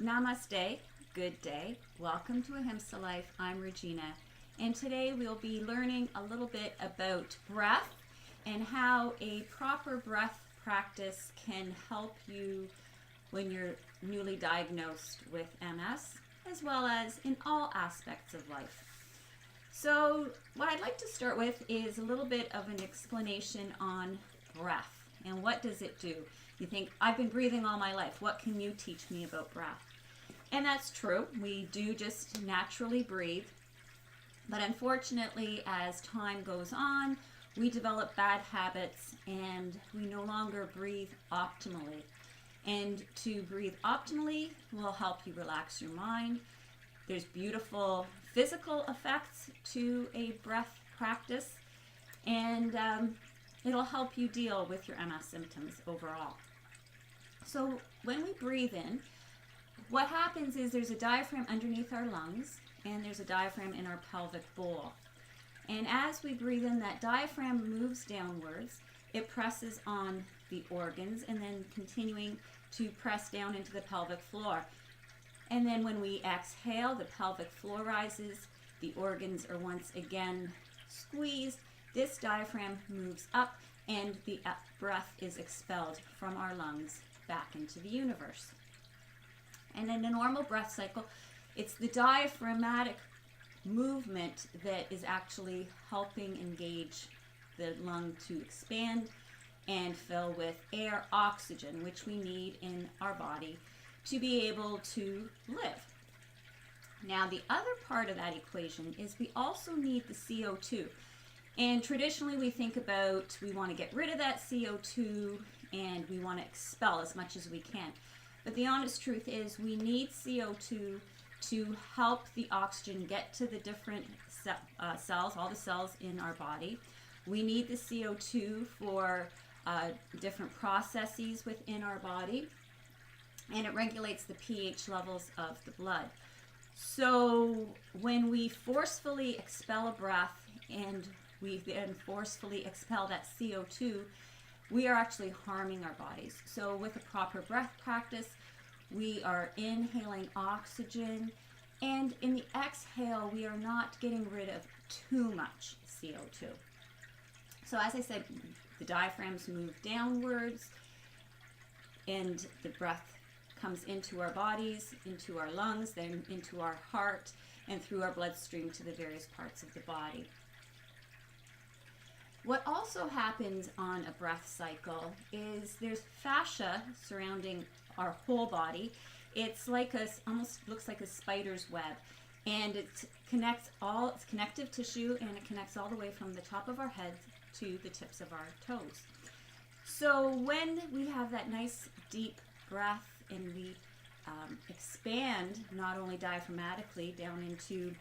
Namaste, good day. Welcome to Ahimsa Life. I'm Regina, and today we'll be learning a little bit about breath and how a proper breath practice can help you when you're newly diagnosed with MS, as well as in all aspects of life. So what I'd like to start with is a little bit of an explanation on breath and what does it do. You think, I've been breathing all my life. What can you teach me about breath? And that's true. We do just naturally breathe. But unfortunately, as time goes on, we develop bad habits and we no longer breathe optimally. And to breathe optimally will help you relax your mind. There's beautiful physical effects to a breath practice, and it'll help you deal with your MS symptoms overall. So when we breathe in, what happens is there's a diaphragm underneath our lungs and there's a diaphragm in our pelvic bowl. And as we breathe in, that diaphragm moves downwards. It presses on the organs and then continuing to press down into the pelvic floor. And then when we exhale, the pelvic floor rises, the organs are once again squeezed, this diaphragm moves up, and the breath is expelled from our lungs back into the universe. And in a normal breath cycle, it's the diaphragmatic movement that is actually helping engage the lung to expand and fill with air, oxygen, which we need in our body to be able to live. Now, the other part of that equation is we also need the CO2. And traditionally we think about, we want to get rid of that CO2 and we want to expel as much as we can. But the honest truth is we need CO2 to help the oxygen get to the different cells, all the cells in our body. We need the CO2 for different processes within our body, and it regulates the pH levels of the blood. So when we forcefully expel a breath and we then forcefully expel that CO2, we are actually harming our bodies. So with a proper breath practice, we are inhaling oxygen, and in the exhale, we are not getting rid of too much CO2. So as I said, the diaphragms move downwards, and the breath comes into our bodies, into our lungs, then into our heart, and through our bloodstream to the various parts of the body. What also happens on a breath cycle is there's fascia surrounding our whole body. It's like almost looks like a spider's web, and it's connective tissue, and it connects all the way from the top of our head to the tips of our toes. So when we have that nice deep breath and we expand not only diaphragmatically down into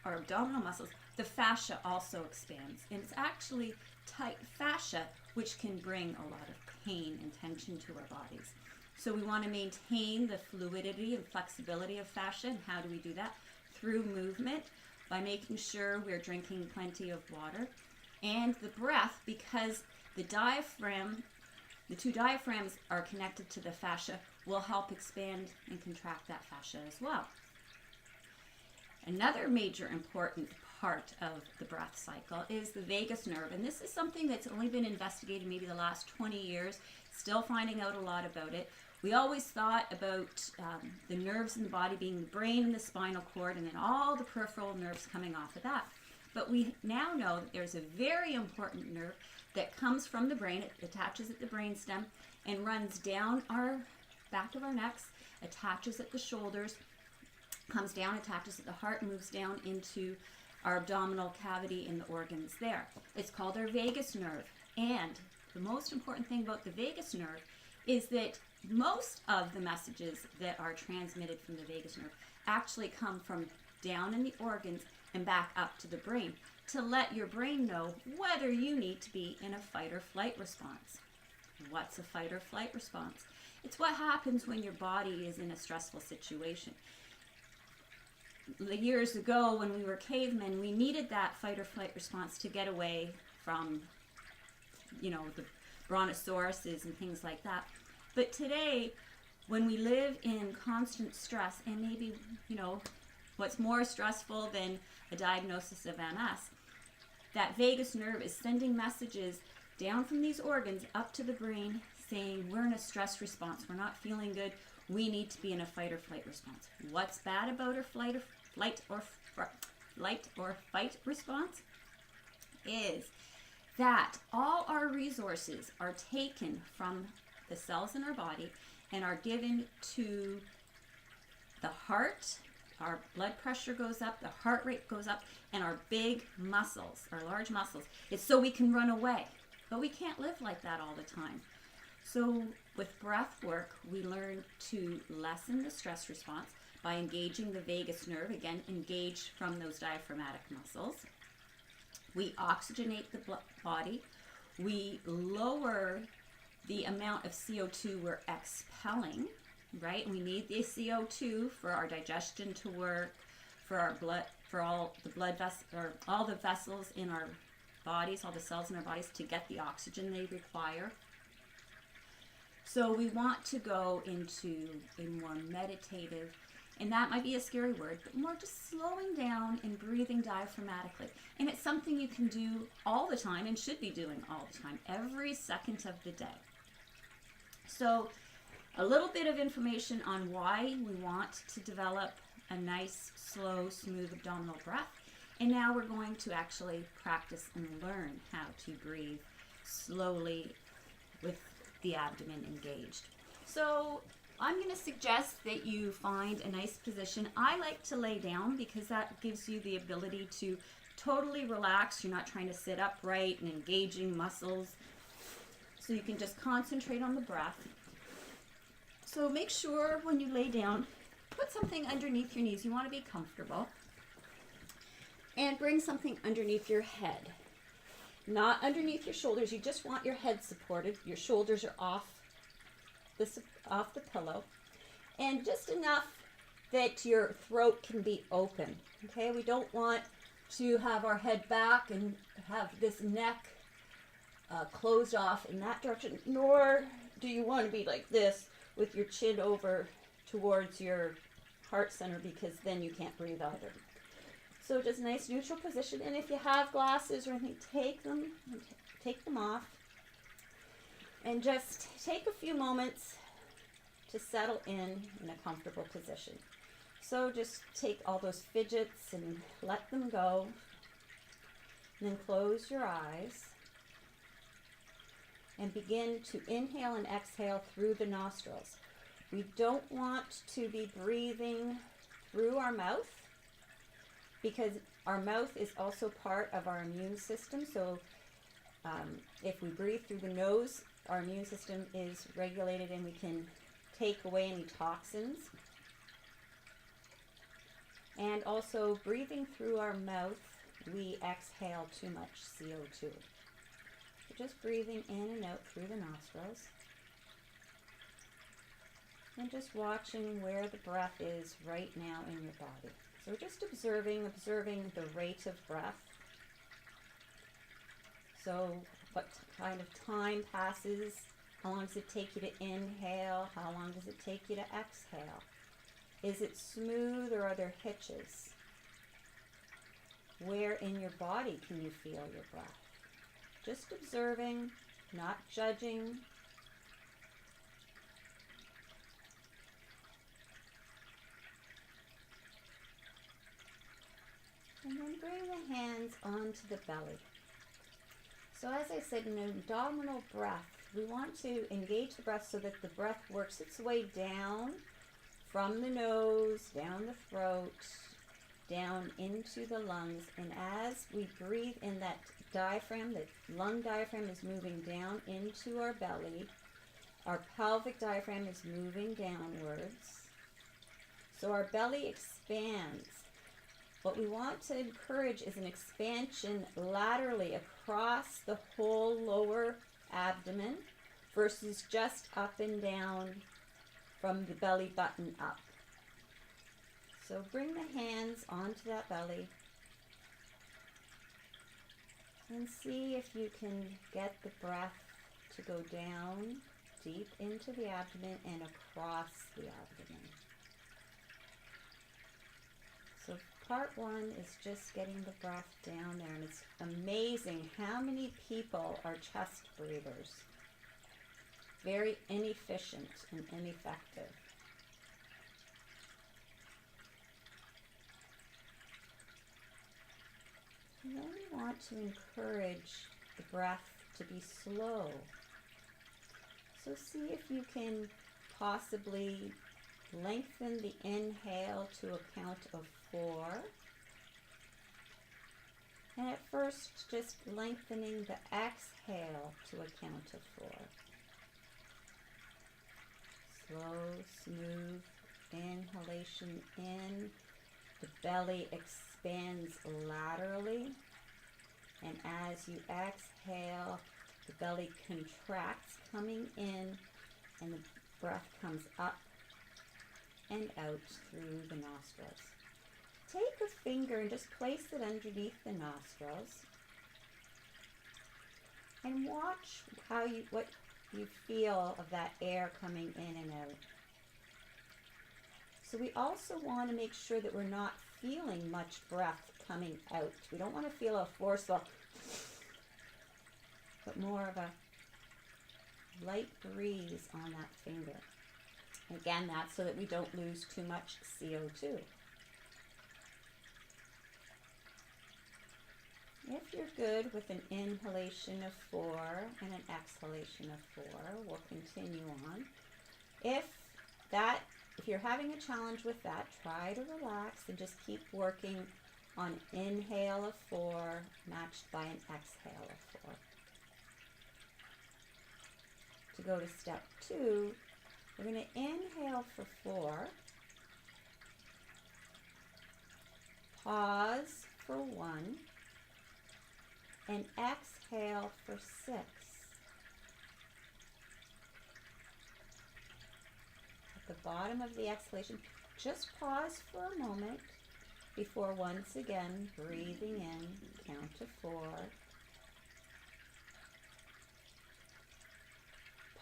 our abdominal muscles, the fascia also expands, and it's actually tight fascia which can bring a lot of pain and tension to our bodies. So we want to maintain the fluidity and flexibility of fascia. And how do we do that? Through movement, by making sure we're drinking plenty of water, and the breath, because the two diaphragms are connected to the fascia, will help expand and contract that fascia as well. Another major important part of the breath cycle is the vagus nerve, and this is something that's only been investigated maybe the last 20 years, still finding out a lot about it. We always thought about the nerves in the body being the brain and the spinal cord, and then all the peripheral nerves coming off of that. But we now know that there's a very important nerve that comes from the brain. It attaches at the brainstem and runs down our back of our necks, attaches at the shoulders, comes down, attaches at the heart, moves down into our abdominal cavity and the organs there. It's called our vagus nerve. And the most important thing about the vagus nerve is that most of the messages that are transmitted from the vagus nerve actually come from down in the organs and back up to the brain to let your brain know whether you need to be in a fight or flight response. What's a fight or flight response? It's what happens when your body is in a stressful situation. Years ago, when we were cavemen, we needed that fight or flight response to get away from, the brontosauruses and things like that. But today, When we live in constant stress, and maybe, what's more stressful than a diagnosis of MS, that vagus nerve is sending messages down from these organs up to the brain saying, we're in a stress response, we're not feeling good, we need to be in a fight or flight response. What's bad about a flight or fight response is that all our resources are taken from the cells in our body and are given to the heart. Our blood pressure goes up, the heart rate goes up, and our big muscles, our large muscles. It's so we can run away. But we can't live like that all the time. So with breath work, we learn to lessen the stress response by engaging the vagus nerve, again, engaged from those diaphragmatic muscles. We oxygenate the body. We lower the amount of CO2 we're expelling, right? We need the CO2 for our digestion to work, for our blood, for all the vessels in our bodies, all the cells in our bodies to get the oxygen they require. So we want to go into a more meditative, and that might be a scary word, but more just slowing down and breathing diaphragmatically. And it's something you can do all the time and should be doing all the time, every second of the day. So a little bit of information on why we want to develop a nice, slow, smooth abdominal breath. And now we're going to actually practice and learn how to breathe slowly with the abdomen engaged. So I'm going to suggest that you find a nice position. I like to lay down because that gives you the ability to totally relax. You're not trying to sit upright and engaging muscles. So you can just concentrate on the breath. So make sure when you lay down, put something underneath your knees. You want to be comfortable. And bring something underneath your head. Not underneath your shoulders. You just want your head supported. Your shoulders are off the pillow. And just enough that your throat can be open. Okay, we don't want to have our head back and have this neck closed off in that direction. Nor do you want to be like this with your chin over towards your heart center, because then you can't breathe either. So just nice neutral position, and if you have glasses or anything, take them off, and just take a few moments to settle in a comfortable position. So just take all those fidgets and let them go, and then close your eyes, and begin to inhale and exhale through the nostrils. We don't want to be breathing through our mouth, because our mouth is also part of our immune system. So if we breathe through the nose, our immune system is regulated and we can take away any toxins. And also breathing through our mouth, we exhale too much CO2. So just breathing in and out through the nostrils. And just watching where the breath is right now in your body. So just observing the rate of breath. So what kind of time passes? How long does it take you to inhale? How long does it take you to exhale? Is it smooth or are there hitches? Where in your body can you feel your breath? Just observing, not judging. And then bring the hands onto the belly. So as I said, in an abdominal breath, we want to engage the breath so that the breath works its way down from the nose, down the throat, down into the lungs. And as we breathe in, that diaphragm, the lung diaphragm is moving down into our belly. Our pelvic diaphragm is moving downwards. So our belly expands. What we want to encourage is an expansion laterally across the whole lower abdomen versus just up and down from the belly button up. So bring the hands onto that belly and see if you can get the breath to go down deep into the abdomen and across the abdomen. So part one is just getting the breath down there, and it's amazing how many people are chest breathers. Very inefficient and ineffective. And then we want to encourage the breath to be slow. So see if you can possibly lengthen the inhale to a count of 4. And at first, just lengthening the exhale to a count of 4. Slow, smooth inhalation in. The belly expands laterally. And as you exhale, the belly contracts coming in, and the breath comes up and out through the nostrils. Take a finger and just place it underneath the nostrils and watch what you feel of that air coming in and out. So we also want to make sure that we're not feeling much breath coming out. We don't want to feel a forceful, but more of a light breeze on that finger. Again, that's so that we don't lose too much CO2. If you're good with an inhalation of 4 and an exhalation of 4, we'll continue on. If you're having a challenge with that, try to relax and just keep working on inhale of 4 matched by an exhale of 4. To go to step 2, we're going to inhale for 4, pause for 1, and exhale for 6. At the bottom of the exhalation, just pause for a moment before once again breathing in, count to 4.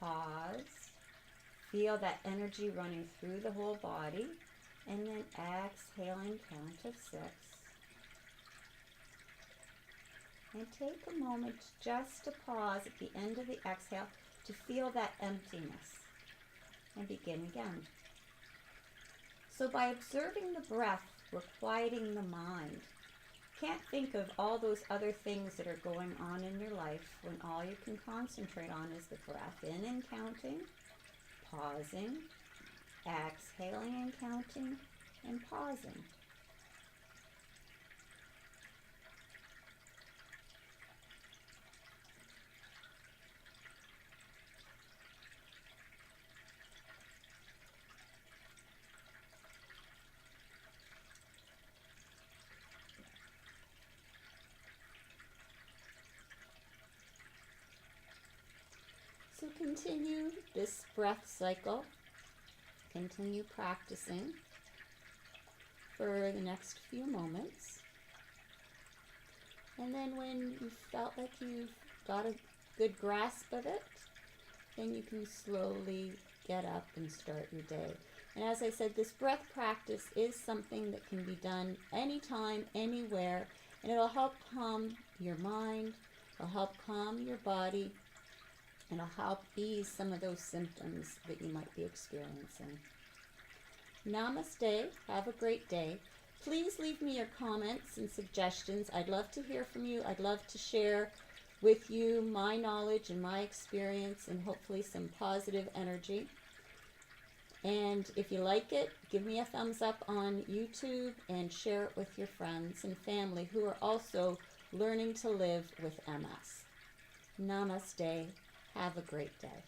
Pause. Feel that energy running through the whole body, and then exhaling, count of 6. And take a moment just to pause at the end of the exhale to feel that emptiness, and begin again. So by observing the breath, we're quieting the mind. Can't think of all those other things that are going on in your life when all you can concentrate on is the breath in and counting, pausing, exhaling and counting, and pausing. So continue this breath cycle. Continue practicing for the next few moments. And then when you felt like you've got a good grasp of it, then you can slowly get up and start your day. And as I said, this breath practice is something that can be done anytime, anywhere, and it'll help calm your mind, it'll help calm your body, and it'll help ease some of those symptoms that you might be experiencing. Namaste. Have a great day. Please leave me your comments and suggestions. I'd love to hear from you. I'd love to share with you my knowledge and my experience and hopefully some positive energy. And if you like it, give me a thumbs up on YouTube and share it with your friends and family who are also learning to live with MS. Namaste. Have a great day.